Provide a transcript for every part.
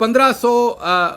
1500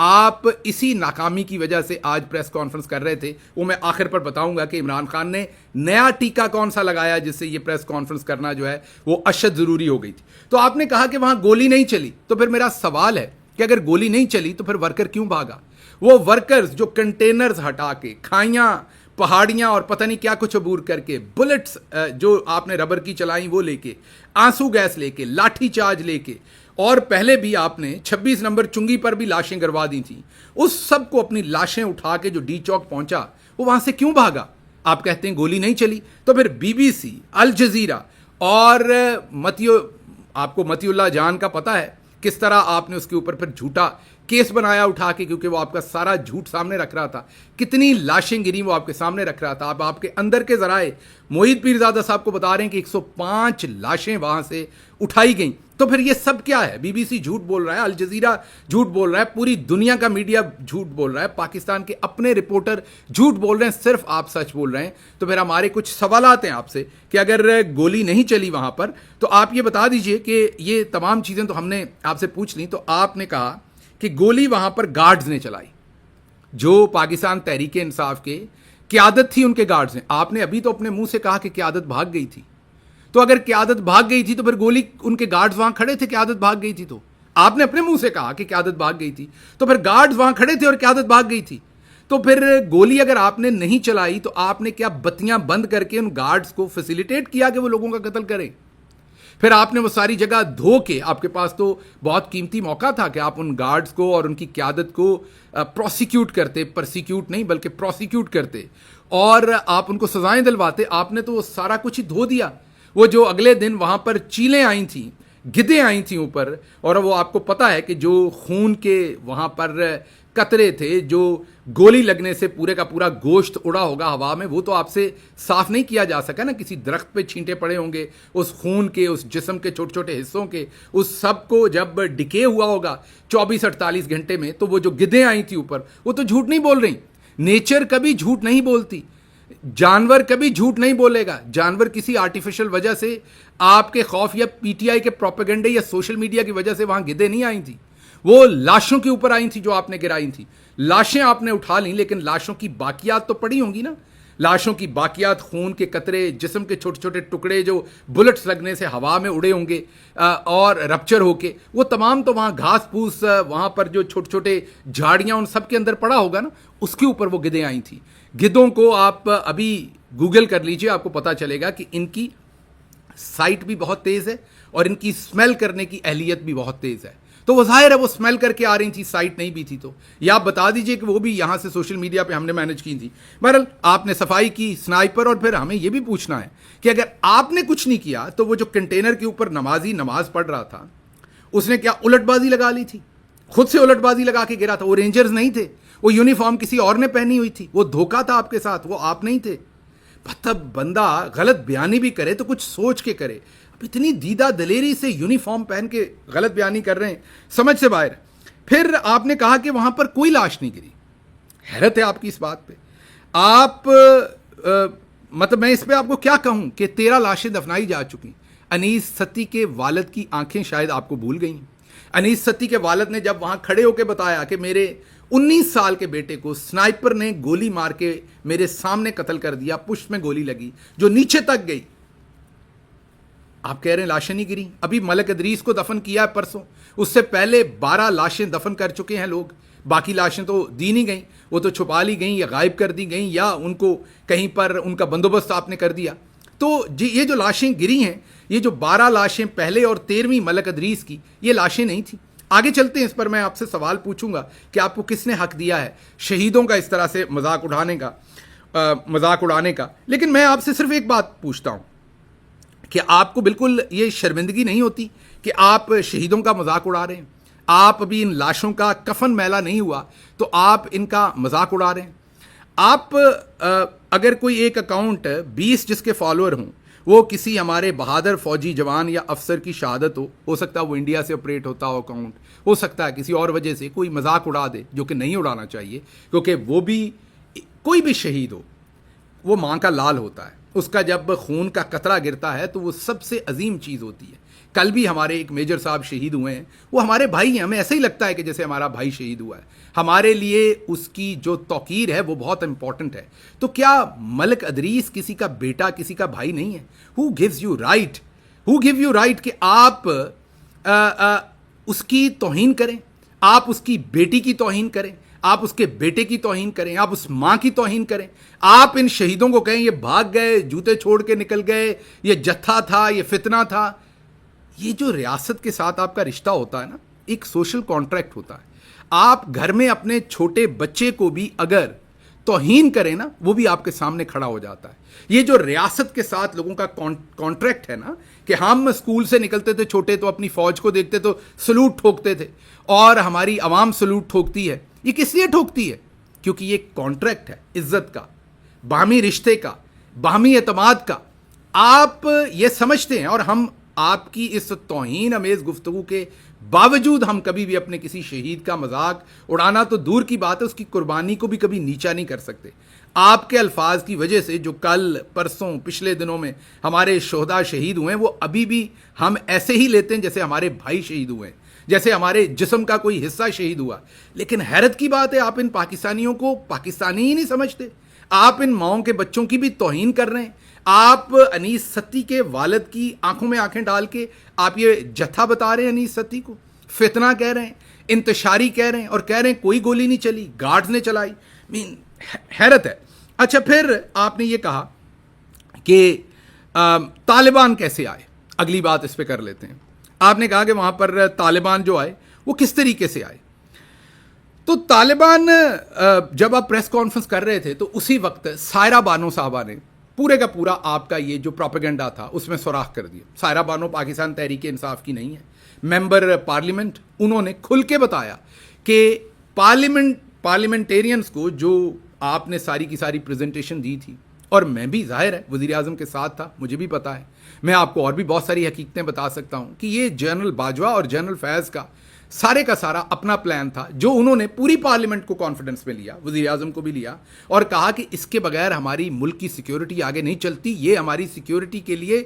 آپ اسی ناکامی کی وجہ سے آج پریس کانفرنس کر رہے تھے. وہ میں آخر پر بتاؤں گا کہ عمران خان نے نیا ٹیکہ کون سا لگایا جس سے یہ پریس کانفرنس کرنا جو ہے وہ اشد ضروری ہو گئی تھی. تو آپ نے کہا کہ وہاں گولی نہیں چلی, تو پھر میرا سوال ہے کہ اگر گولی نہیں چلی تو پھر ورکر کیوں بھاگا؟ وہ ورکرز جو کنٹینرز ہٹا کے, کھائیاں, پہاڑیاں اور پتہ نہیں کیا کچھ عبور کر کے, بلٹس جو آپ نے ربر کی چلائیں وہ لے کے, آنسو گیس لے کے, لاٹھی چارج لے کے, اور پہلے بھی آپ نے 26 نمبر چنگی پر بھی لاشیں گروا دی تھیں, اس سب کو اپنی لاشیں اٹھا کے جو ڈی چوک پہنچا وہ وہاں سے کیوں بھاگا؟ آپ کہتے ہیں گولی نہیں چلی. تو پھر بی بی سی, الجزیرہ اور آپ کو متی اللہ جان کا پتہ ہے کس طرح آپ نے اس کے اوپر پھر جھوٹا کیس بنایا اٹھا کے, کیونکہ وہ آپ کا سارا جھوٹ سامنے رکھ رہا تھا. کتنی لاشیں گری وہ آپ کے سامنے رکھ رہا تھا. آپ کے اندر کے ذرائع معید پیرزادہ صاحب کو بتا رہے ہیں کہ 105 لاشیں وہاں سے اٹھائی گئیں. تو پھر یہ سب کیا ہے؟ بی بی سی جھوٹ بول رہا ہے, الجزیرہ جھوٹ بول رہا ہے, پوری دنیا کا میڈیا جھوٹ بول رہا ہے, پاکستان کے اپنے رپورٹر جھوٹ بول رہے ہیں, صرف آپ سچ بول رہے ہیں. تو پھر ہمارے کچھ سوالات ہیں آپ سے کہ اگر گولی نہیں چلی وہاں پر تو آپ یہ بتا دیجئے کہ یہ تمام چیزیں تو ہم نے آپ سے پوچھ لیں. تو آپ نے کہا کہ گولی وہاں پر گارڈز نے چلائی, جو پاکستان تحریک انصاف کے قیادت تھی ان کے گارڈز نے. آپ نے ابھی تو اپنے منہ سے کہا کہ قیادت بھاگ گئی تھی. تو اگر قیادت بھاگ گئی تھی تو پھر گولی, ان کے گارڈز وہاں کھڑے تھے, قیادت بھاگ گئی تھی. تو آپ نے اپنے منہ سے کہا کہ قیادت بھاگ گئی تھی, تو پھر گارڈز وہاں کھڑے تھے اور قیادت بھاگ گئی تھی. تو پھر گولی اگر آپ نے نہیں چلائی تو آپ نے کیا بتیاں بند کر کے ان گارڈز کو فیسیلیٹیٹ کیا کہ وہ لوگوں کا قتل کریں؟ پھر آپ نے وہ ساری جگہ دھو کے, آپ کے پاس تو بہت قیمتی موقع تھا کہ آپ ان گارڈز کو اور ان کی قیادت کو پروسیکیوٹ کرتے, پرسیکیوٹ نہیں بلکہ پروسیکیوٹ کرتے, اور آپ ان کو سزائیں دلواتے. آپ نے تو وہ سارا کچھ ہی دھو دیا. وہ جو اگلے دن وہاں پر چیلیں آئی تھیں, گدھیں آئی تھیں اوپر, اور وہ آپ کو پتہ ہے کہ جو خون کے وہاں پر قطرے تھے, جو گولی لگنے سے پورے کا پورا گوشت اڑا ہوگا ہوا میں, وہ تو آپ سے صاف نہیں کیا جا سکا نا. کسی درخت پہ چھینٹے پڑے ہوں گے اس خون کے, اس جسم کے چھوٹے چھوٹے حصوں کے, اس سب کو جب ڈکے ہوا ہوگا 24-48 گھنٹے میں, تو وہ جو گدھیں آئی تھیں اوپر وہ تو جھوٹ نہیں بول رہی. نیچر کبھی جھوٹ نہیں بولتی, جانور کبھی جھوٹ نہیں بولے گا. جانور کسی آرٹیفیشل وجہ سے, آپ کے خوف یا پی ٹی آئی کے پروپیگنڈے یا سوشل میڈیا کی وجہ سے وہاں گدھیں نہیں آئی تھیں. وہ لاشوں کے اوپر آئی تھیں جو آپ نے گرائی تھیں. لاشیں آپ نے اٹھا لیں, لیکن لاشوں کی باقیات تو پڑی ہوں گی نا. لاشوں کی باقیات, خون کے قطرے, جسم کے چھوٹے چھوٹے ٹکڑے جو بلٹس لگنے سے ہوا میں اڑے ہوں گے اور رپچر ہو کے, وہ تمام تو وہاں گھاس پھوس, وہاں پر جو چھوٹے چھوٹے جھاڑیاں, ان سب کے اندر پڑا ہوگا نا, اس کے اوپر وہ گدھیں آئی تھیں. گدھوں کو آپ ابھی گوگل کر لیجئے, آپ کو پتا چلے گا کہ ان کی سائٹ بھی بہت تیز ہے اور ان کی اسمیل کرنے کی اہلیت بھی بہت تیز ہے. تو وہ ظاہر ہے وہ اسمیل کر کے آ رہی تھی, سائٹ نہیں بھی تھی. تو یا آپ بتا دیجئے کہ وہ بھی یہاں سے سوشل میڈیا پہ ہم نے مینج کی تھی. بہرحال آپ نے صفائی کی, سنائپر, اور پھر ہمیں یہ بھی پوچھنا ہے کہ اگر آپ نے کچھ نہیں کیا تو وہ جو کنٹینر کے اوپر نمازی نماز پڑھ رہا تھا, اس نے کیا الٹ بازی لگا لی تھی؟ خود سے الٹ بازی لگا کے گرا تھا. وہ رینجرز نہیں تھے, وہ یونیفارم کسی اور نے پہنی ہوئی تھی, وہ دھوکہ تھا آپ کے ساتھ, وہ آپ نہیں تھے. مطلب بندہ غلط بیانی بھی کرے تو کچھ سوچ کے کرے. اب اتنی دیدہ دلیری سے یونیفارم پہن کے غلط بیانی کر رہے ہیں, سمجھ سے باہر. پھر آپ نے کہا کہ وہاں پر کوئی لاش نہیں گری. حیرت ہے آپ کی اس بات پہ. آپ مطلب میں اس پہ آپ کو کیا کہوں کہ 13 لاشیں دفنائی جا چکی. انیس ستی کے والد کی آنکھیں شاید آپ کو بھول گئی. انیس ستی کے والد نے جب وہاں کھڑے ہو کے بتایا کہ میرے 19 سال کے بیٹے کو سنائپر نے گولی مار کے میرے سامنے قتل کر دیا, پشت میں گولی لگی جو نیچے تک گئی. آپ کہہ رہے ہیں لاشیں نہیں گری. ابھی ملک ادریس کو دفن کیا ہے پرسوں, اس سے پہلے 12 لاشیں دفن کر چکے ہیں لوگ. باقی لاشیں تو دی نہیں گئیں, وہ تو چھپا لی گئیں یا غائب کر دی گئیں یا ان کو کہیں پر ان کا بندوبست آپ نے کر دیا. تو یہ جو لاشیں گری ہیں, یہ جو 12 لاشیں پہلے اور 13ویں ملک ادریس کی, یہ لاشیں نہیں تھیں. آگے چلتے ہیں, اس پر میں آپ سے سوال پوچھوں گا کہ آپ کو کس نے حق دیا ہے شہیدوں کا اس طرح سے مذاق اڑانے کا. لیکن میں آپ سے صرف ایک بات پوچھتا ہوں کہ آپ کو بالکل یہ شرمندگی نہیں ہوتی کہ آپ شہیدوں کا مذاق اڑا رہے ہیں؟ آپ ابھی ان لاشوں کا کفن میلا نہیں ہوا تو آپ ان کا مذاق اڑا رہے ہیں. آپ اگر کوئی ایک اکاؤنٹ 20 جس کے فالوور ہوں, وہ کسی ہمارے بہادر فوجی جوان یا افسر کی شہادت ہو سکتا ہے وہ انڈیا سے آپریٹ ہوتا ہو اکاؤنٹ, ہو سکتا ہے کسی اور وجہ سے کوئی مذاق اڑا دے, جو کہ نہیں اڑانا چاہیے, کیونکہ وہ بھی کوئی بھی شہید ہو وہ ماں کا لال ہوتا ہے. اس کا جب خون کا قطرہ گرتا ہے تو وہ سب سے عظیم چیز ہوتی ہے. کل بھی ہمارے ایک میجر صاحب شہید ہوئے ہیں, وہ ہمارے بھائی ہیں, ہمیں ایسا ہی لگتا ہے کہ جیسے ہمارا بھائی شہید ہوا ہے. ہمارے لیے اس کی جو توقیر ہے وہ بہت امپورٹنٹ ہے. تو کیا ملک ادریس کسی کا بیٹا, کسی کا بھائی نہیں ہے؟ ہو گیوز یو رائٹ کہ آپ اس کی توہین کریں, آپ اس کی بیٹی کی توہین کریں, آپ اس کے بیٹے کی توہین کریں, آپ اس ماں کی توہین کریں, آپ ان شہیدوں کو کہیں یہ بھاگ گئے, جوتے چھوڑ کے نکل گئے, یہ جتھا تھا, یہ فتنہ تھا. یہ جو ریاست کے ساتھ آپ کا رشتہ ہوتا ہے نا, ایک سوشل کانٹریکٹ ہوتا ہے. آپ گھر میں اپنے چھوٹے بچے کو بھی اگر توہین کریں نا, وہ بھی آپ کے سامنے کھڑا ہو جاتا ہے. یہ جو ریاست کے ساتھ لوگوں کا کانٹریکٹ ہے نا, کہ ہم اسکول سے نکلتے تھے چھوٹے تو اپنی فوج کو دیکھتے تو سلوٹ ٹھوکتے تھے, اور ہماری عوام سلوٹ ٹھوکتی ہے. یہ کس لیے ٹھوکتی ہے؟ کیونکہ یہ کانٹریکٹ ہے عزت کا, باہمی رشتے کا, باہمی اعتماد کا. آپ یہ سمجھتے ہیں, اور ہم آپ کی اس توہین امیز گفتگو کے باوجود ہم کبھی بھی اپنے کسی شہید کا مذاق اڑانا تو دور کی بات ہے, اس کی قربانی کو بھی کبھی نیچا نہیں کر سکتے. آپ کے الفاظ کی وجہ سے جو کل پرسوں پچھلے دنوں میں ہمارے شہداء شہید ہوئے ہیں, وہ ابھی بھی ہم ایسے ہی لیتے ہیں جیسے ہمارے بھائی شہید ہوئے ہیں, جیسے ہمارے جسم کا کوئی حصہ شہید ہوا. لیکن حیرت کی بات ہے, آپ ان پاکستانیوں کو پاکستانی ہی نہیں سمجھتے. آپ ان ماؤں کے بچوں کی بھی توہین کر رہے ہیں. آپ انیس ستی کے والد کی آنکھوں میں آنکھیں ڈال کے آپ یہ جتھا بتا رہے ہیں, انیس ستی کو فتنہ کہہ رہے ہیں, انتشاری کہہ رہے ہیں, اور کہہ رہے ہیں کوئی گولی نہیں چلی, گارڈز نے چلائی. حیرت ہے. اچھا, پھر آپ نے یہ کہا کہ طالبان کیسے آئے, اگلی بات اس پہ کر لیتے ہیں. آپ نے کہا کہ وہاں پر طالبان جو آئے وہ کس طریقے سے آئے. تو طالبان جب آپ پریس کانفرنس کر رہے تھے تو اسی وقت سائرہ بانو صاحبہ نے پورے کا پورا آپ کا یہ جو پروپیگنڈا تھا اس میں سوراخ کر دیا. سائرہ بانو پاکستان تحریک انصاف کی نہیں ہے, ممبر پارلیمنٹ. انہوں نے کھل کے بتایا کہ پارلیمنٹیرینز کو جو آپ نے ساری کی ساری پریزنٹیشن دی تھی, اور میں بھی ظاہر ہے وزیر اعظم کے ساتھ تھا, مجھے بھی پتا ہے, میں آپ کو اور بھی بہت ساری حقیقتیں بتا سکتا ہوں کہ یہ جنرل باجوہ اور جنرل فیض کا سارا اپنا پلان تھا, جو انہوں نے پوری پارلیمنٹ کو کانفیڈنس میں لیا, وزیر اعظم کو بھی لیا, اور کہا کہ اس کے بغیر ہماری ملک کی سیکیورٹی آگے نہیں چلتی. یہ ہماری سیکیورٹی کے لیے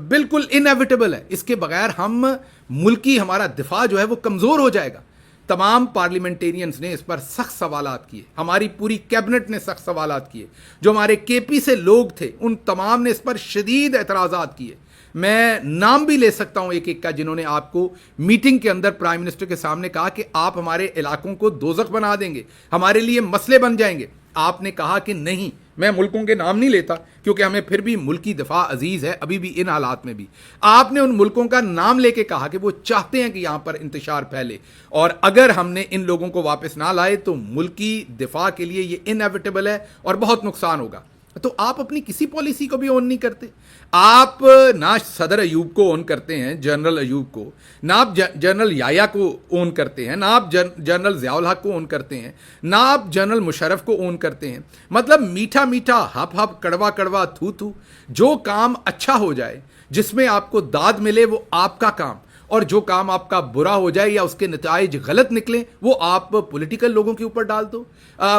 بالکل انیویٹیبل ہے. اس کے بغیر ہم ملکی ہمارا دفاع جو ہے وہ کمزور ہو جائے گا. تمام پارلیمنٹیرینز نے اس پر سخت سوالات کیے, ہماری پوری کیبنٹ نے سخت سوالات کیے, جو ہمارے کے پی سے لوگ تھے ان تمام نے اس پر شدید اعتراضات کیے. میں نام بھی لے سکتا ہوں ایک ایک کا, جنہوں نے آپ کو میٹنگ کے اندر پرائم منسٹر کے سامنے کہا کہ آپ ہمارے علاقوں کو دوزخ بنا دیں گے, ہمارے لیے مسئلے بن جائیں گے. آپ نے کہا کہ نہیں, میں ملکوں کے نام نہیں لیتا کیونکہ ہمیں پھر بھی ملکی دفاع عزیز ہے, ابھی بھی ان حالات میں بھی. آپ نے ان ملکوں کا نام لے کے کہا کہ وہ چاہتے ہیں کہ یہاں پر انتشار پھیلے, اور اگر ہم نے ان لوگوں کو واپس نہ لائے تو ملکی دفاع کے لیے یہ انیویٹیبل ہے اور بہت نقصان ہوگا. تو آپ اپنی کسی پالیسی کو بھی اون نہیں کرتے. آپ نہ صدر ایوب کو اون کرتے ہیں, جنرل ایوب کو, نہ آپ جنرل یایا کو اون کرتے ہیں, نہ آپ جنرل ضیاء الحق کو اون کرتے ہیں, نہ آپ جنرل مشرف کو اون کرتے ہیں. مطلب میٹھا میٹھا, ہپ ہپ, کڑوا کڑوا, تھو تھو. جو کام اچھا ہو جائے, جس میں آپ کو داد ملے, وہ آپ کا کام, اور جو کام آپ کا برا ہو جائے یا اس کے نتائج غلط نکلیں وہ آپ پولیٹیکل لوگوں کے اوپر ڈال دو.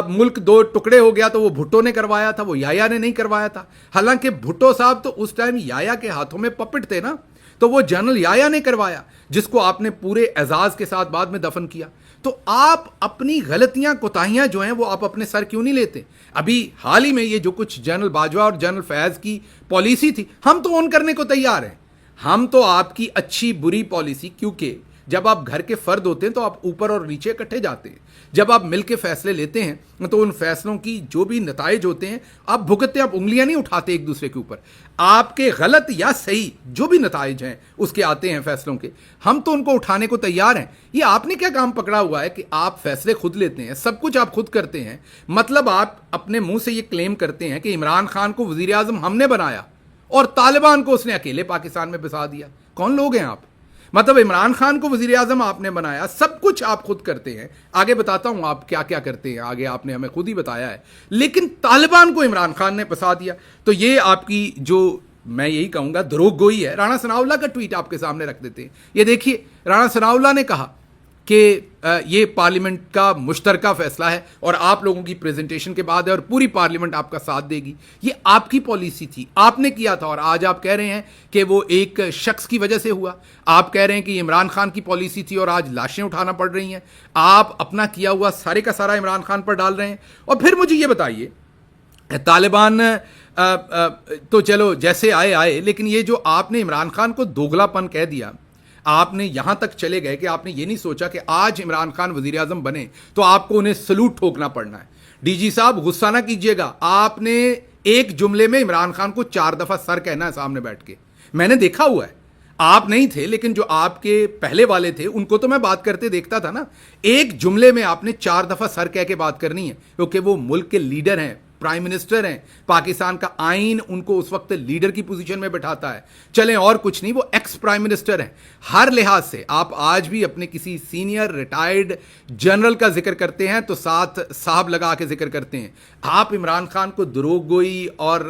ملک دو ٹکڑے ہو گیا تو وہ بھٹو نے کروایا تھا, وہ یایا نے نہیں کروایا تھا. حالانکہ بھٹو صاحب تو اس ٹائم یایا کے ہاتھوں میں پپٹ تھے نا, تو وہ جنرل یایا نے کروایا, جس کو آپ نے پورے اعزاز کے ساتھ بعد میں دفن کیا. تو آپ اپنی غلطیاں کوتاہیاں جو ہیں وہ آپ اپنے سر کیوں نہیں لیتے؟ ابھی حال ہی میں یہ جو کچھ جنرل باجوہ اور جنرل فیض کی پالیسی تھی, ہم تو اون کرنے کو تیار ہیں. ہم تو آپ کی اچھی بری پالیسی, کیونکہ جب آپ گھر کے فرد ہوتے ہیں تو آپ اوپر اور نیچے اکٹھے جاتے ہیں, جب آپ مل کے فیصلے لیتے ہیں تو ان فیصلوں کی جو بھی نتائج ہوتے ہیں آپ بھگتتے ہیں, آپ انگلیاں نہیں اٹھاتے ایک دوسرے کے اوپر. آپ کے غلط یا صحیح جو بھی نتائج ہیں اس کے آتے ہیں فیصلوں کے, ہم تو ان کو اٹھانے کو تیار ہیں. یہ آپ نے کیا کام پکڑا ہوا ہے کہ آپ فیصلے خود لیتے ہیں, سب کچھ آپ خود کرتے ہیں. مطلب آپ اپنے منہ سے یہ کلیم کرتے ہیں کہ عمران خان کو وزیر اعظم ہم نے بنایا اور طالبان کو اس نے اکیلے پاکستان میں بسا دیا. کون لوگ ہیں آپ؟ مطلب عمران خان کو وزیر اعظم آپ نے بنایا, سب کچھ آپ خود کرتے ہیں. آگے بتاتا ہوں آپ کیا کیا کرتے ہیں, آگے آپ نے ہمیں خود ہی بتایا ہے. لیکن طالبان کو عمران خان نے بسا دیا. تو یہ آپ کی جو میں یہی کہوں گا دروغ گوئی ہے. رانا ثناء اللہ کا ٹویٹ آپ کے سامنے رکھ دیتے ہیں. یہ دیکھیے, رانا ثناء اللہ نے کہا کہ یہ پارلیمنٹ کا مشترکہ فیصلہ ہے اور آپ لوگوں کی پریزنٹیشن کے بعد ہے اور پوری پارلیمنٹ آپ کا ساتھ دے گی. یہ آپ کی پالیسی تھی, آپ نے کیا تھا, اور آج آپ کہہ رہے ہیں کہ وہ ایک شخص کی وجہ سے ہوا. آپ کہہ رہے ہیں کہ یہ عمران خان کی پالیسی تھی اور آج لاشیں اٹھانا پڑ رہی ہیں. آپ اپنا کیا ہوا سارے کا سارا عمران خان پر ڈال رہے ہیں. اور پھر مجھے یہ بتائیے, طالبان تو چلو جیسے آئے, لیکن یہ جو آپ نے عمران خان کو دوگلا پن کہہ دیا, آپ نے یہاں تک چلے گئے کہ آپ نے یہ نہیں سوچا کہ آج عمران خان وزیر اعظم بنے تو آپ کو انہیں سلوٹ ٹھوکنا پڑنا ہے. ڈی جی صاحب غصہ نہ کیجیے گا, آپ نے ایک جملے میں عمران خان کو 4 دفعہ سر کہنا ہے سامنے بیٹھ کے. میں نے دیکھا ہوا ہے, آپ نہیں تھے لیکن جو آپ کے پہلے والے تھے ان کو تو میں بات کرتے دیکھتا تھا نا. ایک جملے میں آپ نے 4 دفعہ سر کہہ کے بات کرنی ہے, کیونکہ وہ ملک کے لیڈر ہیں, پرائم منسٹر ہیں. پاکستان کا آئین ان کو اس وقت لیڈر کی پوزیشن میں بٹھاتا ہے. چلیں اور کچھ نہیں, وہ ایکس پرائم منسٹر ہیں. ہر لحاظ سے آپ آج بھی اپنے کسی سینئر ریٹائرڈ جنرل کا ذکر کرتے ہیں تو ساتھ صاحب لگا کے ذکر کرتے ہیں. آپ عمران خان کو دروغ گوئی اور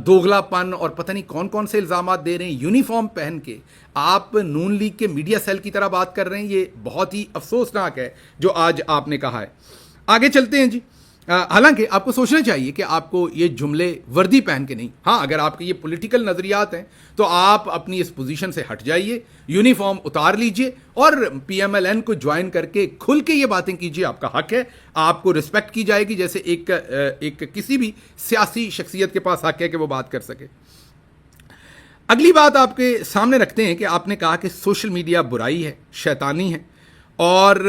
دوغلا پن اور پتہ نہیں کون کون سے الزامات دے رہے ہیں. یونیفارم پہن کے آپ نون لیگ کے میڈیا سیل کی طرح بات کر رہے ہیں. یہ بہت ہی افسوسناک ہے جو آج آپ نے کہا ہے. آگے چلتے ہیں جی. حالانکہ آپ کو سوچنا چاہیے کہ آپ کو یہ جملے وردی پہن کے نہیں, ہاں اگر آپ کے یہ پولیٹیکل نظریات ہیں تو آپ اپنی اس پوزیشن سے ہٹ جائیے, یونیفارم اتار لیجئے اور پی ایم ایل این کو جوائن کر کے کھل کے یہ باتیں کیجئے. آپ کا حق ہے, آپ کو رسپیکٹ کی جائے گی جیسے ایک کسی بھی سیاسی شخصیت کے پاس حق ہے کہ وہ بات کر سکے. اگلی بات آپ کے سامنے رکھتے ہیں کہ آپ نے کہا کہ سوشل میڈیا برائی ہے, شیطانی ہے, اور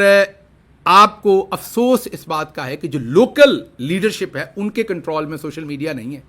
آپ کو افسوس اس بات کا ہے کہ جو لوکل لیڈرشپ ہے ان کے کنٹرول میں سوشل میڈیا نہیں ہے,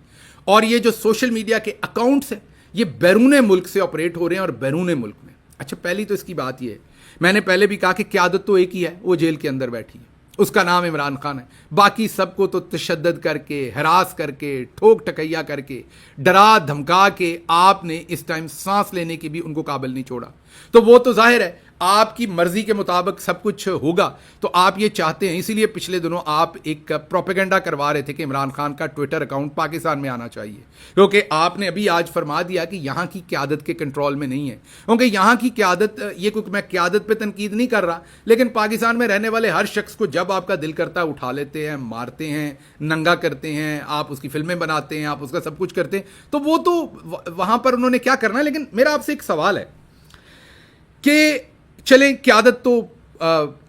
اور یہ جو سوشل میڈیا کے اکاؤنٹس ہیں یہ بیرون ملک سے آپریٹ ہو رہے ہیں اور بیرون ملک میں. اچھا, پہلی تو اس کی بات یہ ہے, میں نے پہلے بھی کہا کہ قیادت تو ایک ہی ہے, وہ جیل کے اندر بیٹھی ہے, اس کا نام عمران خان ہے. باقی سب کو تو تشدد کر کے, ہراس کر کے, ٹھوک ٹکیا کر کے, ڈرا دھمکا کے آپ نے اس ٹائم سانس لینے کی بھی ان کو قابل نہیں چھوڑا. تو وہ تو ظاہر ہے آپ کی مرضی کے مطابق سب کچھ ہوگا, تو آپ یہ چاہتے ہیں. اسی لیے پچھلے دنوں آپ ایک پروپیگنڈا کروا رہے تھے کہ عمران خان کا ٹویٹر اکاؤنٹ پاکستان میں آنا چاہیے, کیونکہ آپ نے ابھی آج فرما دیا کہ یہاں کی قیادت کے کنٹرول میں نہیں ہے. کیونکہ یہاں کی قیادت, یہ کوئی میں قیادت پہ تنقید نہیں کر رہا, لیکن پاکستان میں رہنے والے ہر شخص کو جب آپ کا دل کرتا ہے اٹھا لیتے ہیں, مارتے ہیں, ننگا کرتے ہیں, آپ اس کی فلمیں بناتے ہیں, آپ اس کا سب کچھ کرتے ہیں. تو وہ تو وہاں پر انہوں نے کیا کرنا ہے. لیکن میرا آپ سے ایک سوال ہے کہ چلیں قیادت تو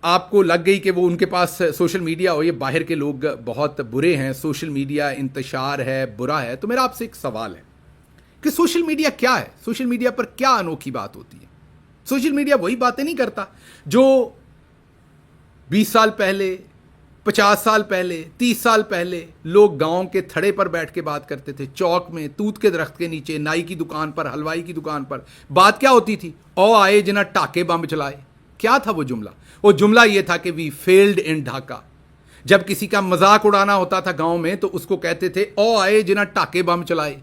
آپ کو لگ گئی کہ وہ ان کے پاس سوشل میڈیا ہو, یہ باہر کے لوگ بہت برے ہیں, سوشل میڈیا انتشار ہے, برا ہے. تو میرا آپ سے ایک سوال ہے کہ سوشل میڈیا کیا ہے, سوشل میڈیا پر کیا انوکھی بات ہوتی ہے. سوشل میڈیا وہی باتیں نہیں کرتا جو 20 سال پہلے, 50 سال پہلے, 30 سال پہلے لوگ گاؤں کے تھڑے پر بیٹھ کے بات کرتے تھے, چوک میں, توت کے درخت کے نیچے, نائی کی دکان پر, حلوائی کی دکان پر. بات کیا ہوتی تھی؟ او آئے جنہ ٹاکے بم چلائے. کیا تھا وہ جملہ؟ وہ جملہ یہ تھا کہ وی فیلڈ ان ڈھاکہ. جب کسی کا مذاق اڑانا ہوتا تھا گاؤں میں تو اس کو کہتے تھے او آئے جنہ ٹاکے بم چلائے.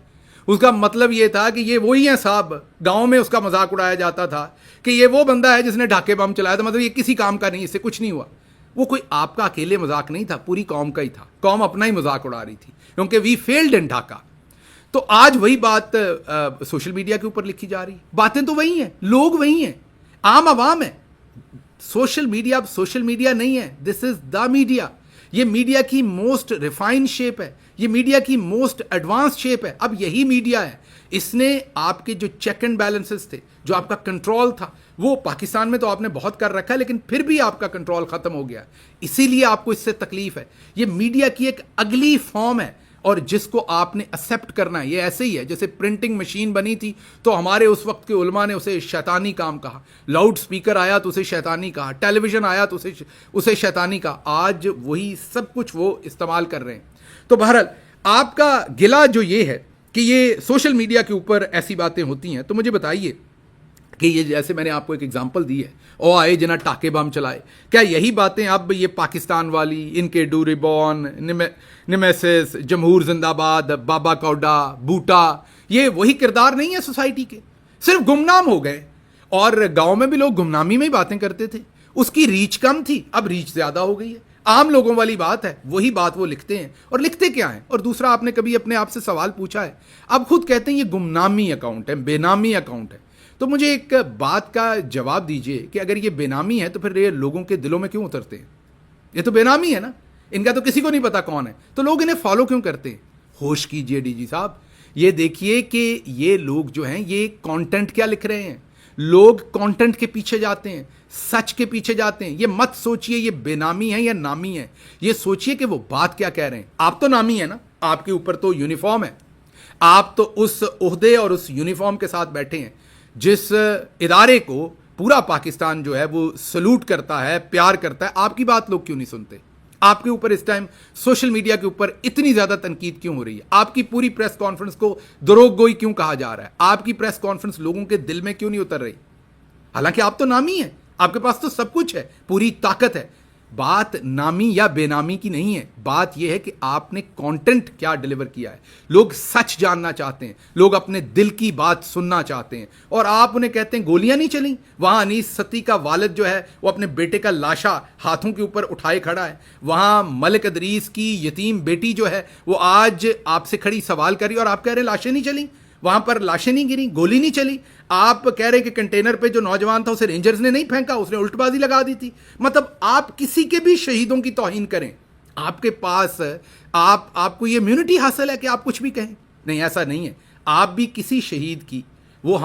اس کا مطلب یہ تھا کہ یہ وہی ہیں صاحب. گاؤں میں اس کا مذاق اڑایا جاتا تھا کہ یہ وہ بندہ ہے جس نے ڈھاکے بم چلایا تھا, مطلب یہ کسی کام کا نہیں, اس سے کچھ نہیں ہوا. وہ کوئی آپ کا اکیلے مذاق نہیں تھا, پوری قوم کا ہی تھا. قوم اپنا ہی مذاق اڑا رہی تھی کیونکہ وی فیلڈ ان ڈھاکہ. تو آج وہی بات سوشل میڈیا کے اوپر لکھی جا رہی ہے. باتیں تو وہی ہیں, لوگ وہی ہیں, عام عوام ہے. سوشل میڈیا اب سوشل میڈیا نہیں ہے, دس از دا میڈیا. یہ میڈیا کی موسٹ ریفائن شیپ ہے, یہ میڈیا کی موسٹ ایڈوانس شیپ ہے. اب یہی میڈیا ہے, اس نے آپ کے جو چیک اینڈ بیلنسز تھے, جو آپ کا کنٹرول تھا, وہ پاکستان میں تو آپ نے بہت کر رکھا ہے, لیکن پھر بھی آپ کا کنٹرول ختم ہو گیا. اسی لیے آپ کو اس سے تکلیف ہے. یہ میڈیا کی ایک اگلی فارم ہے اور جس کو آپ نے ایکسیپٹ کرنا ہے. یہ ایسے ہی ہے جیسے پرنٹنگ مشین بنی تھی تو ہمارے اس وقت کے علماء نے اسے شیطانی کام کہا, لاؤڈ سپیکر آیا تو اسے شیطانی کہا, ٹیلی ویژن آیا تو اسے شیطانی کہا. آج وہی سب کچھ وہ استعمال کر رہے ہیں. تو بہرحال آپ کا گلہ جو یہ ہے کہ یہ سوشل میڈیا کے اوپر ایسی باتیں ہوتی ہیں, تو مجھے بتائیے کہ یہ جیسے میں نے آپ کو ایک ایگزامپل دی ہے, او آئے جنہ ٹاکے بم چلائے, کیا یہی باتیں اب یہ پاکستان والی, ان کے ڈو ریبون, نمیسس, جمہور زندہ باد, بابا کوڈا, بوٹا, یہ وہی کردار نہیں ہے سوسائٹی کے, صرف گمنام ہو گئے. اور گاؤں میں بھی لوگ گمنامی میں ہی باتیں کرتے تھے, اس کی ریچ کم تھی, اب ریچ زیادہ ہو گئی ہے. عام لوگوں والی بات ہے, وہی بات وہ لکھتے ہیں. اور لکھتے کیا ہیں؟ اور دوسرا, آپ نے کبھی اپنے آپ سے سوال پوچھا ہے؟ اب خود کہتے ہیں یہ گمنامی اکاؤنٹ ہے, بے نامی اکاؤنٹ ہے. تو مجھے ایک بات کا جواب دیجئے کہ اگر یہ بے نامی ہے تو پھر یہ لوگوں کے دلوں میں کیوں اترتے ہیں؟ یہ تو بے نامی ہے نا، ان کا تو کسی کو نہیں پتا کون ہے، تو لوگ انہیں فالو کیوں کرتے ہیں؟ ہوش کیجئے ڈی جی صاحب، یہ دیکھیے کہ یہ لوگ جو ہیں یہ کانٹینٹ کیا لکھ رہے ہیں، لوگ کانٹینٹ کے پیچھے جاتے ہیں، سچ کے پیچھے جاتے ہیں. یہ مت سوچئے یہ بے نامی ہے یا نامی ہے، یہ سوچئے کہ وہ بات کیا کہہ رہے ہیں. آپ تو نامی ہے نا، آپ کے اوپر تو یونیفارم ہے، آپ تو اس عہدے اور اس یونیفارم کے ساتھ بیٹھے ہیں جس ادارے کو پورا پاکستان جو ہے وہ سلوٹ کرتا ہے، پیار کرتا ہے. آپ کی بات لوگ کیوں نہیں سنتے؟ آپ کے اوپر اس ٹائم سوشل میڈیا کے اوپر اتنی زیادہ تنقید کیوں ہو رہی ہے؟ آپ کی پوری پریس کانفرنس کو دروغ گوئی کیوں کہا جا رہا ہے؟ آپ کی پریس کانفرنس لوگوں کے دل میں کیوں نہیں اتر رہی؟ حالانکہ آپ تو نامی ہیں، آپ کے پاس تو سب کچھ ہے، پوری طاقت ہے. بات نامی یا بے نامی کی نہیں ہے، بات یہ ہے کہ آپ نے کانٹینٹ کیا ڈیلیور کیا ہے. لوگ سچ جاننا چاہتے ہیں، لوگ اپنے دل کی بات سننا چاہتے ہیں، اور آپ انہیں کہتے ہیں گولیاں نہیں چلیں. وہاں انیس ستی کا والد جو ہے وہ اپنے بیٹے کا لاشا ہاتھوں کے اوپر اٹھائے کھڑا ہے. وہاں ملک ادریس کی یتیم بیٹی جو ہے وہ آج آپ سے کھڑی سوال کر رہی ہے اور آپ کہہ رہے ہیں لاشیں نہیں چلیں. وہاں پر لاشیں نہیں گری، گولی نہیں چلی. آپ کہہ رہے کہ کنٹینر پہ جو نوجوان تھا اسے رینجرز نے نہیں پھینکا، اس نے الٹ بازی لگا دی تھی. مطلب آپ کسی کے بھی شہیدوں کی توہین کریں، آپ کے پاس آپ کو یہ امیونٹی حاصل ہے کہ آپ کچھ بھی کہیں. نہیں، ایسا نہیں ہے. آپ بھی کسی شہید کی، وہ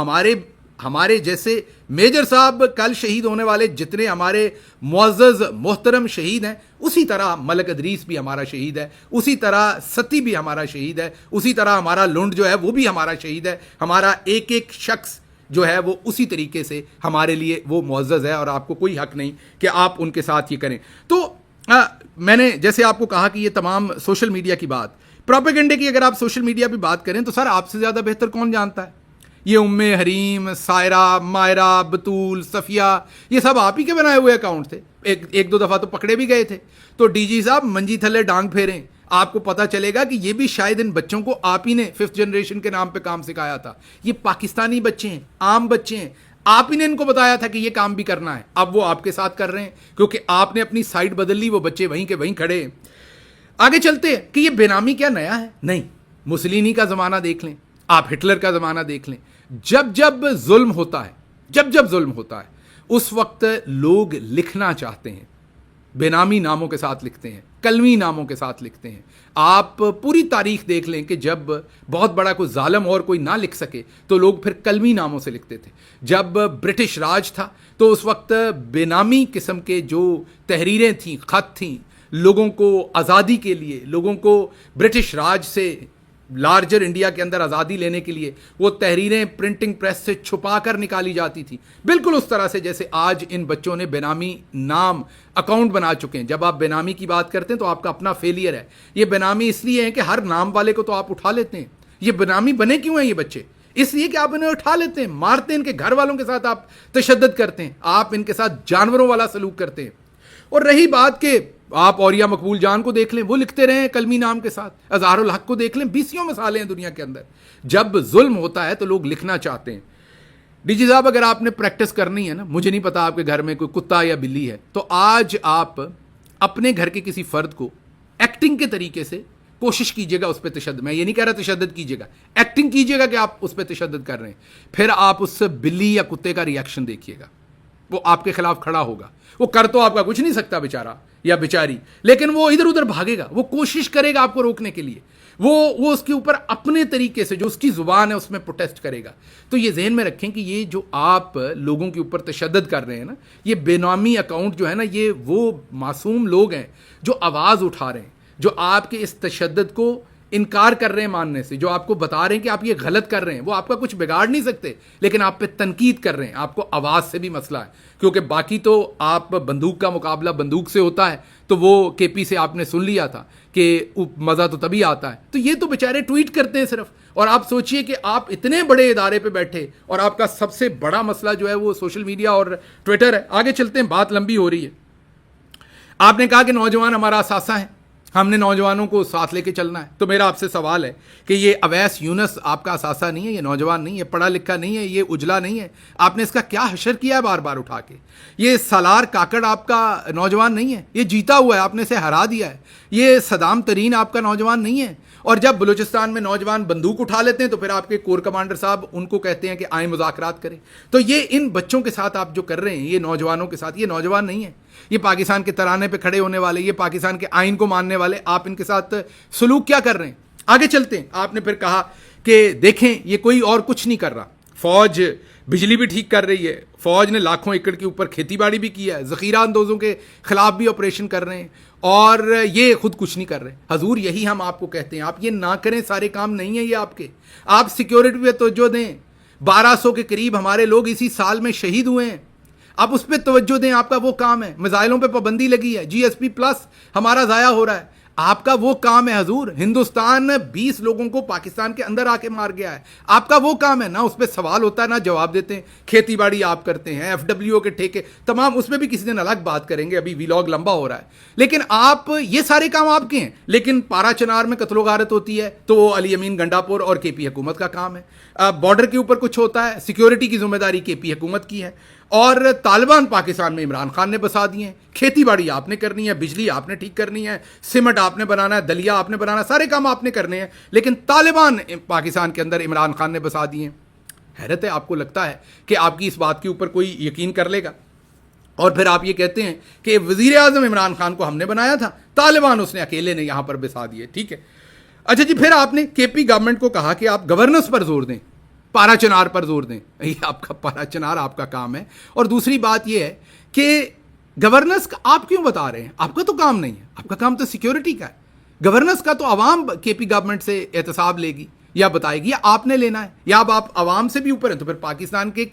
ہمارے جیسے میجر صاحب کل شہید ہونے والے جتنے ہمارے معزز محترم شہید ہیں، اسی طرح ملک ادریس بھی ہمارا شہید ہے، اسی طرح ستی بھی ہمارا شہید ہے، اسی طرح ہمارا لنڈ جو ہے وہ بھی ہمارا شہید ہے. ہمارا ایک ایک شخص جو ہے وہ اسی طریقے سے ہمارے لیے وہ معزز ہے، اور آپ کو کوئی حق نہیں کہ آپ ان کے ساتھ یہ کریں. تو میں نے جیسے آپ کو کہا کہ یہ تمام سوشل میڈیا کی بات، پروپیگنڈے کی اگر آپ سوشل میڈیا پہ بات کریں تو سر آپ سے زیادہ بہتر کون جانتا ہے؟ یہ حریم، سائرہ، مائرہ، بطول، صفیہ، یہ سب آپ ہی کے بنائے ہوئے اکاؤنٹ تھے. ایک دو دفعہ تو پکڑے بھی گئے تھے. تو ڈی جی صاحب منجی تھلے ڈانگ پھیریں، آپ کو پتا چلے گا کہ یہ بھی شاید ان بچوں کو آپ ہی نے 5th جنریشن کے نام پہ کام سکھایا تھا. یہ پاکستانی بچے ہیں، عام بچے ہیں، آپ ہی نے ان کو بتایا تھا کہ یہ کام بھی کرنا ہے. اب وہ آپ کے ساتھ کر رہے ہیں کیونکہ آپ نے اپنی سائٹ بدل لی، وہ بچے وہیں کے وہیں کھڑے ہیں. آگے چلتے ہیں کہ یہ بے نامی کیا نیا ہے؟ نہیں، مسولینی کا زمانہ دیکھ لیں، آپ ہٹلر کا زمانہ دیکھ لیں. جب ظلم ہوتا ہے اس وقت لوگ لکھنا چاہتے ہیں، بے نامی ناموں کے ساتھ لکھتے ہیں، کلمی ناموں کے ساتھ لکھتے ہیں. آپ پوری تاریخ دیکھ لیں کہ جب بہت بڑا کوئی ظالم اور کوئی نہ لکھ سکے تو لوگ پھر کلمی ناموں سے لکھتے تھے. جب برٹش راج تھا تو اس وقت بے نامی قسم کے جو تحریریں تھیں، خط تھیں، لوگوں کو آزادی کے لیے، لوگوں کو برٹش راج سے لارجر انڈیا کے اندر آزادی لینے کے لیے وہ تحریریں پرنٹنگ پریس سے چھپا کر نکالی جاتی تھی. بالکل اس طرح سے جیسے آج ان بچوں نے بے نامی نام اکاؤنٹ بنا چکے ہیں. جب آپ بے نامی کی بات کرتے ہیں تو آپ کا اپنا فیلئر ہے. یہ بے نامی اس لیے ہے کہ ہر نام والے کو تو آپ اٹھا لیتے ہیں. یہ بے نامی بنے کیوں ہیں یہ بچے؟ اس لیے کہ آپ انہیں اٹھا لیتے ہیں، مارتے ہیں، ان کے گھر والوں کے ساتھ آپ تشدد کرتے ہیں، آپ ان کے ساتھ جانوروں والا سلوک کرتے ہیں. اور رہی بات کہ آپ اوریا مقبول جان کو دیکھ لیں، وہ لکھتے رہے ہیں کلمی نام کے ساتھ. اظہار الحق کو دیکھ لیں، 20 مثالیں ہیں دنیا کے اندر. جب ظلم ہوتا ہے تو لوگ لکھنا چاہتے ہیں. ڈی جی صاحب اگر آپ نے پریکٹس کرنی ہے نا، مجھے نہیں پتا آپ کے گھر میں کوئی کتا یا بلی ہے، تو آج آپ اپنے گھر کے کسی فرد کو ایکٹنگ کے طریقے سے کوشش کیجئے گا اس پہ تشدد. میں یہ نہیں کہہ رہا تشدد کیجئے گا، ایکٹنگ کیجئے گا کہ آپ اس پہ تشدد کر رہے ہیں. پھر آپ اس بلی یا کتے کا ریئیکشن دیکھیے گا، وہ آپ کے خلاف کھڑا ہوگا. وہ کر تو آپ کا کچھ نہیں سکتا بیچارہ یا بیچاری، لیکن وہ ادھر ادھر بھاگے گا، وہ کوشش کرے گا آپ کو روکنے کے لیے. وہ اس کے اوپر اپنے طریقے سے جو اس کی زبان ہے اس میں پروٹیسٹ کرے گا. تو یہ ذہن میں رکھیں کہ یہ جو آپ لوگوں کے اوپر تشدد کر رہے ہیں نا، یہ بے نامی اکاؤنٹ جو ہے نا، یہ وہ معصوم لوگ ہیں جو آواز اٹھا رہے ہیں، جو آپ کے اس تشدد کو انکار کر رہے ہیں ماننے سے، جو آپ کو بتا رہے ہیں کہ آپ یہ غلط کر رہے ہیں. وہ آپ کا کچھ بگاڑ نہیں سکتے، لیکن آپ پہ تنقید کر رہے ہیں. آپ کو آواز سے بھی مسئلہ ہے، کیونکہ باقی تو آپ بندوق کا مقابلہ بندوق سے ہوتا ہے. تو وہ کے پی سے آپ نے سن لیا تھا کہ مزہ تو تبھی آتا ہے. تو یہ تو بیچارے ٹویٹ کرتے ہیں صرف. اور آپ سوچئے کہ آپ اتنے بڑے ادارے پہ بیٹھے اور آپ کا سب سے بڑا مسئلہ جو ہے وہ سوشل میڈیا اور ٹویٹر ہے. آگے چلتے ہیں، بات لمبی ہو رہی ہے. آپ نے کہا کہ نوجوان ہمارا اثاثہ ہے، ہم نے نوجوانوں کو ساتھ لے کے چلنا ہے. تو میرا آپ سے سوال ہے کہ یہ اویس یونس آپ کا اثاثہ نہیں ہے، یہ نوجوان نہیں ہے، پڑھا لکھا نہیں ہے، یہ اجلا نہیں ہے، آپ نے اس کا کیا حشر کیا ہے بار بار اٹھا کے؟ یہ سالار کاکڑ آپ کا نوجوان نہیں ہے، یہ جیتا ہوا ہے، آپ نے اسے ہرا دیا ہے. یہ صدام ترین آپ کا نوجوان نہیں ہے. اور جب بلوچستان میں نوجوان بندوق اٹھا لیتے ہیں تو پھر آپ کے کور کمانڈر صاحب ان کو کہتے ہیں کہ آئیں مذاکرات کریں. تو یہ ان بچوں کے ساتھ آپ جو کر رہے ہیں, یہ نوجوانوں کے ساتھ, یہ نوجوان نہیں ہیں, یہ پاکستان کے ترانے پہ کھڑے ہونے والے, یہ پاکستان کے آئین کو ماننے والے, آپ ان کے ساتھ سلوک کیا کر رہے ہیں. آگے چلتے ہیں. آپ نے پھر کہا کہ دیکھیں یہ کوئی اور کچھ نہیں کر رہا, فوج بجلی بھی ٹھیک کر رہی ہے, فوج نے لاکھوں ایکڑ کے اوپر کھیتی باڑی بھی کی ہے, ذخیرہ اندوزوں کے خلاف بھی آپریشن کر رہے ہیں, اور یہ خود کچھ نہیں کر رہے. حضور یہی ہم آپ کو کہتے ہیں, آپ یہ نہ کریں, سارے کام نہیں ہیں یہ آپ کے. آپ سیکیورٹی پہ توجہ دیں, 1200 کے قریب ہمارے لوگ اسی سال میں شہید ہوئے ہیں, آپ اس پہ توجہ دیں, آپ کا وہ کام ہے. میزائلوں پہ پابندی لگی ہے, GSP+ ہمارا ضائع ہو رہا ہے, آپ کا وہ کام ہے. حضور ہندوستان 20 لوگوں کو پاکستان کے اندر آ کے مار گیا ہے, آپ کا وہ کام ہے. نہ اس پہ سوال ہوتا ہے, نہ جواب دیتے ہیں. کھیتی باڑی آپ کرتے ہیں, FWO کے ٹھیکے تمام, اس پہ بھی کسی دن الگ بات کریں گے, ابھی ویلاگ لمبا ہو رہا ہے. لیکن آپ یہ سارے کام آپ کے ہیں. لیکن پارا چنار میں قتل و غارت ہوتی ہے تو وہ علی امین گنڈاپور اور KP حکومت کا کام ہے. بارڈر کے اوپر کچھ ہوتا ہے, سیکیورٹی کی ذمہ داری KP حکومت کی ہے. اور طالبان پاکستان میں عمران خان نے بسا دیے ہیں. کھیتی باڑی آپ نے کرنی ہے, بجلی آپ نے ٹھیک کرنی ہے, سیمنٹ آپ نے بنانا ہے, دلیا آپ نے بنانا ہے, سارے کام آپ نے کرنے ہیں. لیکن طالبان پاکستان کے اندر عمران خان نے بسا دیے ہیں. حیرت ہے, آپ کو لگتا ہے کہ آپ کی اس بات کے اوپر کوئی یقین کر لے گا؟ اور پھر آپ یہ کہتے ہیں کہ وزیر اعظم عمران خان کو ہم نے بنایا تھا, طالبان اس نے اکیلے نے یہاں پر بسا دیے. ٹھیک ہے, اچھا جی. پھر آپ نے KP گورنمنٹ کو کہا کہ آپ گورننس پر زور دیں, پارا چنار پر زور دیں. یہ آپ کا پارا چنار آپ کا کام ہے. اور دوسری بات یہ ہے کہ گورننس کا آپ کیوں بتا رہے ہیں؟ آپ کا تو کام نہیں ہے, آپ کا کام تو سیکیورٹی کا ہے. گورننس کا تو عوام KP گورنمنٹ سے احتساب لے گی یا بتائے گی, یا آپ نے لینا ہے, یا اب آپ عوام سے بھی اوپر ہیں. تو پھر پاکستان کے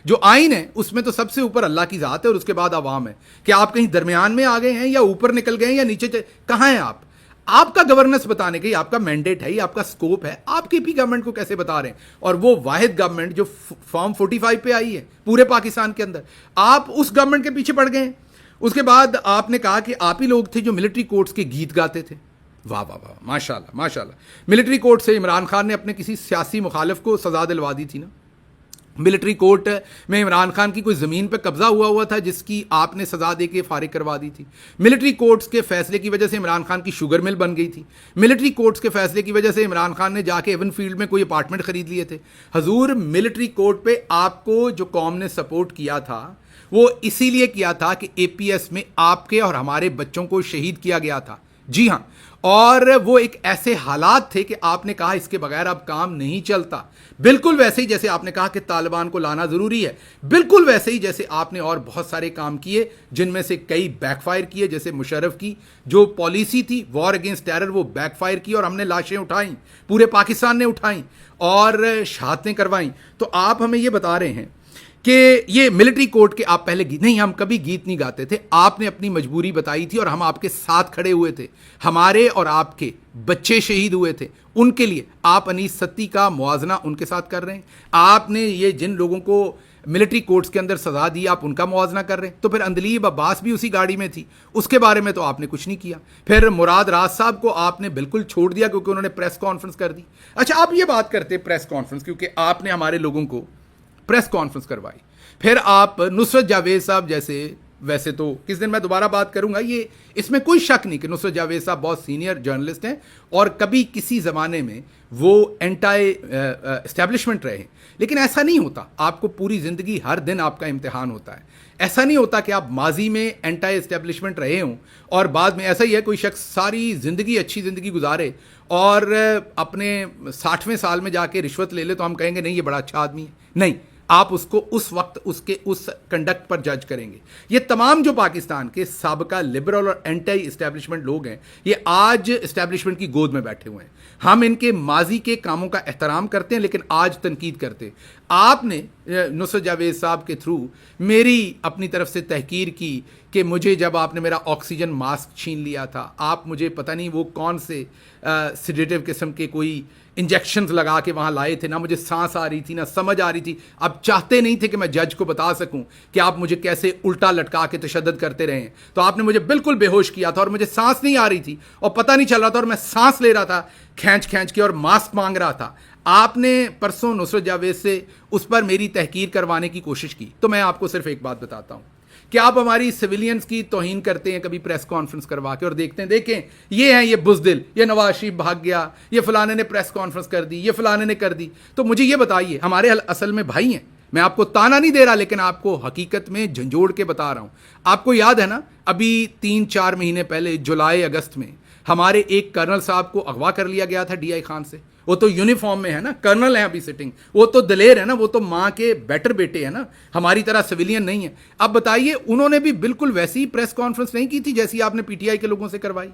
جو آئین ہے اس میں تو سب سے اوپر اللہ کی ذات ہے اور اس کے بعد عوام ہے. کہ آپ کہیں درمیان میں آ گئے ہیں, یا اوپر نکل گئے ہیں, یا نیچے کہاں ہیں آپ؟ آپ کا گورننس بتانے کا یہ آپ کا مینڈیٹ ہے, یہ آپ کا سکوپ ہے. آپ KP گورنمنٹ کو کیسے بتا رہے ہیں؟ اور وہ واحد گورنمنٹ جو فارم 45 پہ آئی ہے پورے پاکستان کے اندر, آپ اس گورنمنٹ کے پیچھے پڑ گئے ہیں. اس کے بعد آپ نے کہا کہ آپ ہی لوگ تھے جو ملٹری کورٹس کے گیت گاتے تھے. واہ واہ واہ, ماشاء اللہ ماشاء اللہ. ملٹری کورٹ سے عمران خان نے اپنے کسی سیاسی مخالف کو سزا دلوا دی تھی نا. ملٹری کورٹ میں عمران خان کی کوئی زمین پہ قبضہ ہوا تھا جس کی آپ نے سزا دے کے فارغ کروا دی تھی. ملٹری کورٹس کے فیصلے کی وجہ سے عمران خان کی شوگر مل بن گئی تھی. ملٹری کورٹس کے فیصلے کی وجہ سے عمران خان نے جا کے ایون فیلڈ میں کوئی اپارٹمنٹ خرید لیے تھے. حضور ملٹری کورٹ پہ آپ کو جو قوم نے سپورٹ کیا تھا وہ اسی لیے کیا تھا کہ APS میں آپ کے اور ہمارے بچوں کو شہید کیا گیا تھا. جی ہاں, اور وہ ایک ایسے حالات تھے کہ آپ نے کہا اس کے بغیر اب کام نہیں چلتا. بالکل ویسے ہی جیسے آپ نے کہا کہ طالبان کو لانا ضروری ہے, بالکل ویسے ہی جیسے آپ نے اور بہت سارے کام کیے جن میں سے کئی بیک فائر کیے. جیسے مشرف کی جو پالیسی تھی وار اگینسٹ ٹیرر, وہ بیک فائر کی اور ہم نے لاشیں اٹھائیں, پورے پاکستان نے اٹھائیں اور شہادتیں کروائیں. تو آپ ہمیں یہ بتا رہے ہیں کہ یہ ملٹری کورٹ کے آپ پہلے گیت نہیں, ہم کبھی گیت نہیں گاتے تھے. آپ نے اپنی مجبوری بتائی تھی اور ہم آپ کے ساتھ کھڑے ہوئے تھے. ہمارے اور آپ کے بچے شہید ہوئے تھے, ان کے لیے آپ انیس ستی کا موازنہ ان کے ساتھ کر رہے ہیں. آپ نے یہ جن لوگوں کو ملٹری کورٹس کے اندر سزا دی آپ ان کا موازنہ کر رہے ہیں. تو پھر اندلیب عباس بھی اسی گاڑی میں تھی, اس کے بارے میں تو آپ نے کچھ نہیں کیا. پھر مراد راز صاحب کو آپ نے بالکل چھوڑ دیا کیونکہ انہوں نے پریس کانفرنس کر دی. اچھا آپ یہ بات کرتے پریس کانفرنس, کیونکہ آپ نے ہمارے لوگوں کو پریس کانفرنس کروائی. پھر آپ نصرت جاوید صاحب جیسے, ویسے تو کس دن میں دوبارہ بات کروں گا, یہ اس میں کوئی شک نہیں کہ نصرت جاوید صاحب بہت سینئر جرنلسٹ ہیں اور کبھی کسی زمانے میں وہ اینٹائی اسٹیبلشمنٹ رہے ہیں. لیکن ایسا نہیں ہوتا, آپ کو پوری زندگی ہر دن آپ کا امتحان ہوتا ہے. ایسا نہیں ہوتا کہ آپ ماضی میں اینٹائی اسٹیبلشمنٹ رہے ہوں اور بعد میں ایسا ہی ہے کوئی شخص ساری زندگی اچھی زندگی گزارے اور اپنے 60ویں سال میں جا کے رشوت لے لے تو ہم کہیں گے نہیں یہ بڑا اچھا آدمی ہے. نہیں, آپ اس کو اس وقت اس کنڈکٹ پر جج کریں گے. یہ تمام جو پاکستان کے سابقہ لبرل اور اینٹی اسٹیبلشمنٹ لوگ ہیں یہ آج اسٹیبلشمنٹ کی گود میں بیٹھے ہوئے ہیں. ہم ان کے ماضی کے کاموں کا احترام کرتے ہیں لیکن آج تنقید کرتے. آپ نے نصرت جاوید صاحب کے تھرو میری اپنی طرف سے تحقیر کی کہ مجھے جب آپ نے میرا آکسیجن ماسک چھین لیا تھا, آپ مجھے پتہ نہیں وہ کون سے سیڈیٹیو قسم کے کوئی انجیکشنز لگا کے وہاں لائے تھے, نہ مجھے سانس آ رہی تھی نہ سمجھ آ رہی تھی. آپ چاہتے نہیں تھے کہ میں جج کو بتا سکوں کہ آپ مجھے کیسے الٹا لٹکا کے تشدد کرتے رہے ہیں. تو آپ نے مجھے بالکل بے ہوش کیا تھا اور مجھے سانس نہیں آ رہی تھی اور پتہ نہیں چل رہا تھا اور میں سانس لے رہا تھا کھینچ کھینچ کے اور ماسک مانگ رہا تھا. آپ نے پرسوں نصرت جاوید سے اس پر میری تحقیر کروانے کی کوشش کی. تو میں آپ کو صرف ایک بات بتاتا ہوں کہ آپ ہماری سویلینز کی توہین کرتے ہیں کبھی پریس کانفرنس کروا کے اور دیکھتے ہیں دیکھیں یہ ہیں یہ بزدل، یہ نواز شریف بھاگ گیا، یہ فلانے نے پریس کانفرنس کر دی، یہ فلانے نے کر دی. تو مجھے یہ بتائیے، ہمارے اصل میں بھائی ہیں، میں آپ کو تانا نہیں دے رہا لیکن آپ کو حقیقت میں جھنجھوڑ کے بتا رہا ہوں. آپ کو یاد ہے نا ابھی 3-4 مہینے پہلے جولائی اگست میں ہمارے ایک کرنل صاحب کو اغوا کر لیا گیا تھا ڈی آئی خان سے. وہ تو یونیفارم میں ہے نا، کرنل ہیں ابھی سٹنگ، وہ تو دلیر ہے نا، وہ تو ماں کے بیٹر بیٹے ہیں نا، ہماری طرح سویلین نہیں ہے. اب بتائیے انہوں نے بھی بالکل ویسی پریس کانفرنس نہیں کی تھی جیسی آپ نے پی ٹی آئی کے لوگوں سے کروائی.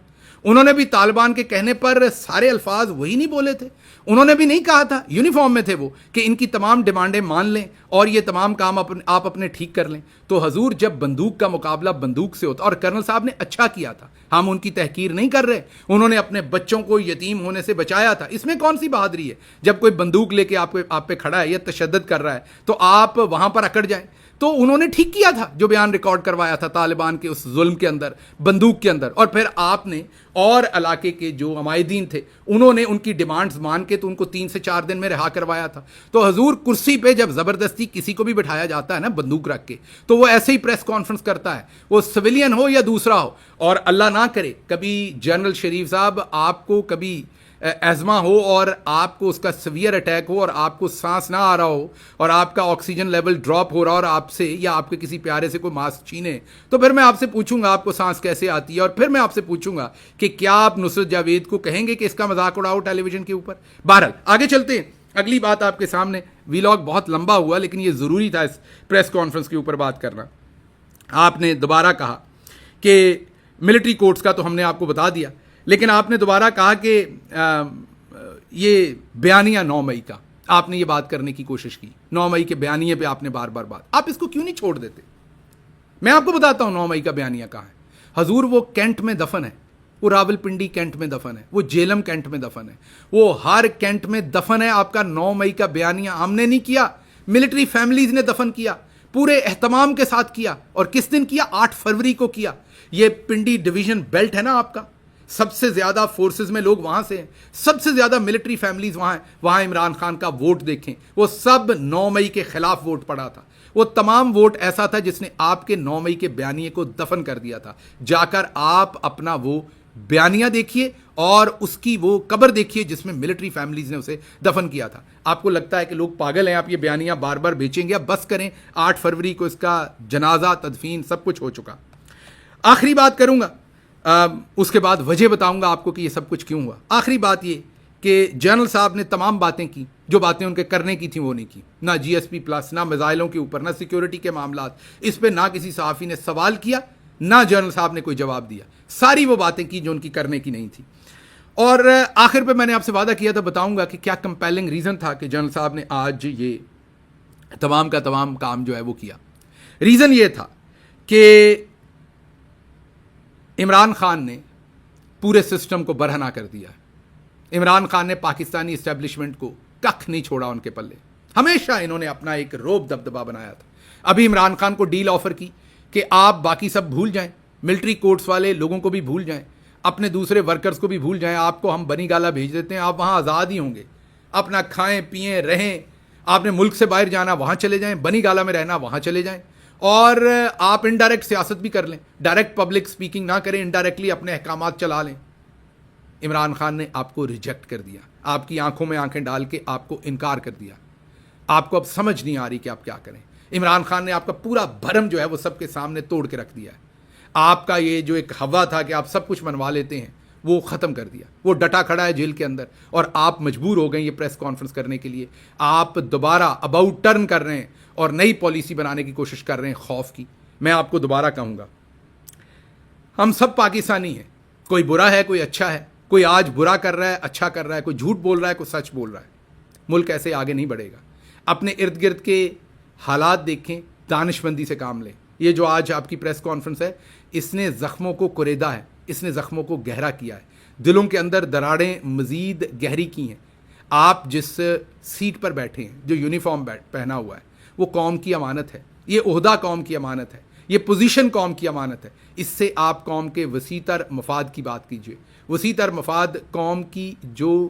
انہوں نے بھی طالبان کے کہنے پر سارے الفاظ وہی نہیں بولے تھے. انہوں نے بھی نہیں کہا تھا، یونیفارم میں تھے وہ، کہ ان کی تمام ڈیمانڈیں مان لیں اور یہ تمام کام آپ اپنے ٹھیک کر لیں. تو حضور جب بندوق کا مقابلہ بندوق سے ہوتا، اور کرنل صاحب نے اچھا کیا تھا، ہم ان کی تحقیر نہیں کر رہے، انہوں نے اپنے بچوں کو یتیم ہونے سے بچایا تھا. اس میں کون سی بہادری ہے؟ جب کوئی بندوق لے کے آپ پہ کھڑا ہے یا تشدد کر رہا ہے تو آپ وہاں پر اکڑ جائیں. تو انہوں نے ٹھیک کیا تھا جو بیان ریکارڈ کروایا تھا طالبان کے اس ظلم کے اندر، بندوق کے اندر. اور پھر آپ نے اور علاقے کے جو عمائدین تھے انہوں نے ان کی ڈیمانڈز مان کے تو ان کو 3 سے 4 دن میں رہا کروایا تھا. تو حضور کرسی پہ جب زبردستی کسی کو بھی بٹھایا جاتا ہے نا بندوق رکھ کے، تو وہ ایسے ہی پریس کانفرنس کرتا ہے، وہ سویلین ہو یا دوسرا ہو. اور اللہ نہ کرے کبھی جنرل شریف صاحب آپ کو کبھی ایزما ہو اور آپ کو اس کا سیویئر اٹیک ہو اور آپ کو سانس نہ آ رہا ہو اور آپ کا آکسیجن لیول ڈراپ ہو رہا اور آپ سے یا آپ کے کسی پیارے سے کوئی ماسک چھینے، تو پھر میں آپ سے پوچھوں گا آپ کو سانس کیسے آتی ہے، اور پھر میں آپ سے پوچھوں گا کہ کیا آپ نصرت جاوید کو کہیں گے کہ اس کا مذاق اڑاؤ ٹیلی ویژن کے اوپر. بہرحال آگے چلتے ہیں. اگلی بات آپ کے سامنے، ویلاگ بہت لمبا ہوا لیکن یہ ضروری تھا اس پریس کانفرنس کے اوپر بات کرنا. آپ نے دوبارہ کہا کہ ملٹری کورٹس کا تو ہم نے آپ کو بتا دیا، لیکن آپ نے دوبارہ کہا کہ یہ بیانیہ 9 مئی کا آپ نے یہ بات کرنے کی کوشش کی. 9 مئی کے بیانیے پہ آپ نے بار بار بات، آپ اس کو کیوں نہیں چھوڑ دیتے؟ میں آپ کو بتاتا ہوں 9 مئی کا بیانیہ کہاں ہے. حضور وہ کینٹ میں دفن ہے، وہ راول پنڈی کینٹ میں دفن ہے، وہ جیلم کینٹ میں دفن ہے، وہ ہر کینٹ میں دفن ہے. آپ کا 9 مئی کا بیانیہ ہم نے نہیں کیا، ملٹری فیملیز نے دفن کیا، پورے اہتمام کے ساتھ کیا. اور کس دن کیا؟ 8 فروری کو کیا. یہ پنڈی ڈویژن بیلٹ ہے نا آپ کا، سب سے زیادہ فورسز میں لوگ وہاں سے ہیں، سب سے زیادہ ملٹری فیملیز وہاں ہیں. وہاں عمران خان کا ووٹ دیکھیں، وہ سب 9 مئی کے خلاف ووٹ پڑا تھا. وہ تمام ووٹ ایسا تھا جس نے آپ کے 9 مئی کے بیانیے کو دفن کر دیا تھا. جا کر آپ اپنا وہ بیانیہ دیکھیے اور اس کی وہ قبر دیکھیے جس میں ملٹری فیملیز نے اسے دفن کیا تھا. آپ کو لگتا ہے کہ لوگ پاگل ہیں، آپ یہ بیانیہ بار بار بیچیں گے؟ اب بس کریں، 8 فروری کو اس کا جنازہ، تدفین سب کچھ ہو چکا. آخری بات کروں گا، اس کے بعد وجہ بتاؤں گا آپ کو کہ یہ سب کچھ کیوں ہوا. آخری بات یہ کہ جنرل صاحب نے تمام باتیں کی جو باتیں ان کے کرنے کی تھیں وہ نہیں کی. نہ جی ایس پی پلس، نہ میزائلوں کے اوپر، نہ سیکیورٹی کے معاملات، اس پہ نہ کسی صحافی نے سوال کیا، نہ جنرل صاحب نے کوئی جواب دیا. ساری وہ باتیں کی جو ان کی کرنے کی نہیں تھی. اور آخر پہ میں نے آپ سے وعدہ کیا تھا بتاؤں گا کہ کیا کمپیلنگ ریزن تھا کہ جنرل صاحب نے آج یہ تمام کا تمام کام جو ہے وہ کیا. ریزن یہ تھا کہ عمران خان نے پورے سسٹم کو برہنہ کر دیا. عمران خان نے پاکستانی اسٹیبلشمنٹ کو ککھ نہیں چھوڑا ان کے پلے. ہمیشہ انہوں نے اپنا ایک روب دبدبا بنایا تھا. ابھی عمران خان کو ڈیل آفر کی کہ آپ باقی سب بھول جائیں، ملٹری کورٹس والے لوگوں کو بھی بھول جائیں، اپنے دوسرے ورکرز کو بھی بھول جائیں، آپ کو ہم بنی گالا بھیج دیتے ہیں، آپ وہاں آزاد ہی ہوں گے، اپنا کھائیں پئیں رہیں. آپ نے ملک سے باہر جانا وہاں چلے جائیں، بنی گالا میں رہنا وہاں چلے جائیں، اور آپ انڈائریکٹ سیاست بھی کر لیں، ڈائریکٹ پبلک سپیکنگ نہ کریں، انڈائریکٹلی اپنے احکامات چلا لیں. عمران خان نے آپ کو ریجیکٹ کر دیا، آپ کی آنکھوں میں آنکھیں ڈال کے آپ کو انکار کر دیا. آپ کو اب سمجھ نہیں آ رہی کہ آپ کیا کریں. عمران خان نے آپ کا پورا بھرم جو ہے وہ سب کے سامنے توڑ کے رکھ دیا ہے. آپ کا یہ جو ایک ہوا تھا کہ آپ سب کچھ منوا لیتے ہیں وہ ختم کر دیا. وہ ڈٹا کھڑا ہے جیل کے اندر اور آپ مجبور ہو گئے یہ پریس کانفرنس کرنے کے لیے. آپ دوبارہ اباؤٹ ٹرن کر رہے ہیں اور نئی پالیسی بنانے کی کوشش کر رہے ہیں خوف کی. میں آپ کو دوبارہ کہوں گا، ہم سب پاکستانی ہیں، کوئی برا ہے کوئی اچھا ہے، کوئی آج برا کر رہا ہے اچھا کر رہا ہے، کوئی جھوٹ بول رہا ہے کوئی سچ بول رہا ہے. ملک ایسے آگے نہیں بڑھے گا. اپنے ارد گرد کے حالات دیکھیں، دانش مندی سے کام لیں. یہ جو آج آپ کی پریس کانفرنس ہے اس نے زخموں کو کریدا ہے، اس نے زخموں کو گہرا کیا ہے، دلوں کے اندر دراڑیں مزید گہری کی ہیں. آپ جس سیٹ پر بیٹھے ہیں، جو یونیفارم پہنا ہوا ہے، وہ قوم کی امانت ہے، یہ عہدہ قوم کی امانت ہے، یہ پوزیشن قوم کی امانت ہے. اس سے آپ قوم کے وسیع تر مفاد کی بات کیجئے. وسیع تر مفاد قوم کی جو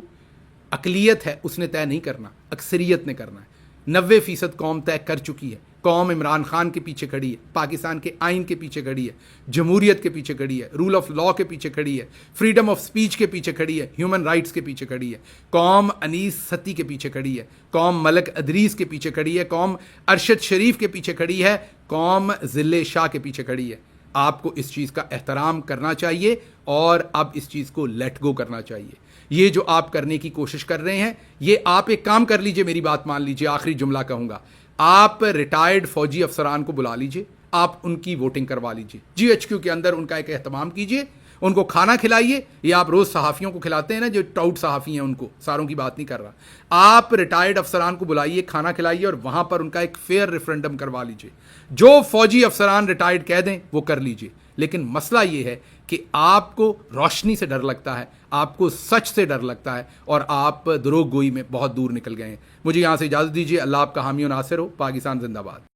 اقلیت ہے اس نے طے نہیں کرنا، اکثریت نے کرنا ہے. 90% قوم طے کر چکی ہے. قوم عمران خان کے پیچھے کھڑی ہے, پاکستان کے آئین کے پیچھے کھڑی ہے, جمہوریت کے پیچھے کھڑی ہے, رول آف لا کے پیچھے کھڑی ہے, فریڈم آف سپیچ کے پیچھے کھڑی ہے, ہیومن رائٹس کے پیچھے کھڑی ہے. قوم انیس ستی کے پیچھے کھڑی ہے, قوم ملک ادریس کے پیچھے کھڑی ہے, قوم ارشد شریف کے پیچھے کھڑی ہے, قوم ذل شاہ کے پیچھے کھڑی ہے. آپ کو اس چیز کا احترام کرنا چاہیے اور اب اس چیز کو لیٹ گو کرنا چاہیے. یہ جو آپ کرنے کی کوشش کر رہے ہیں, یہ آپ ایک کام کر لیجئے, میری بات مان لیجئے, آخری جملہ کہوں گا. آپ ریٹائرڈ فوجی افسران کو بلا لیجئے, آپ ان کی ووٹنگ کروا لیجئے, جی ایچ کیو کے اندر ان کا ایک اہتمام کیجئے, ان کو کھانا کھلائیے. یہ آپ روز صحافیوں کو کھلاتے ہیں نا, جو ٹاؤٹ صحافی ہیں, ان کو ساروں کی بات نہیں کر رہا. آپ ریٹائرڈ افسران کو بلائیے, کھانا کھلائیے اور وہاں پر ان کا ایک فیئر ریفرنڈم کروا لیجئے. جو فوجی افسران ریٹائرڈ کہہ دیں وہ کر لیجئے. لیکن مسئلہ یہ ہے کہ آپ کو روشنی سے ڈر لگتا ہے, آپ کو سچ سے ڈر لگتا ہے, اور آپ دروغ گوئی میں بہت دور نکل گئے ہیں. مجھے یہاں سے اجازت دیجیے. اللہ آپ کا حامی و ناصر ہو. پاکستان زندہ باد.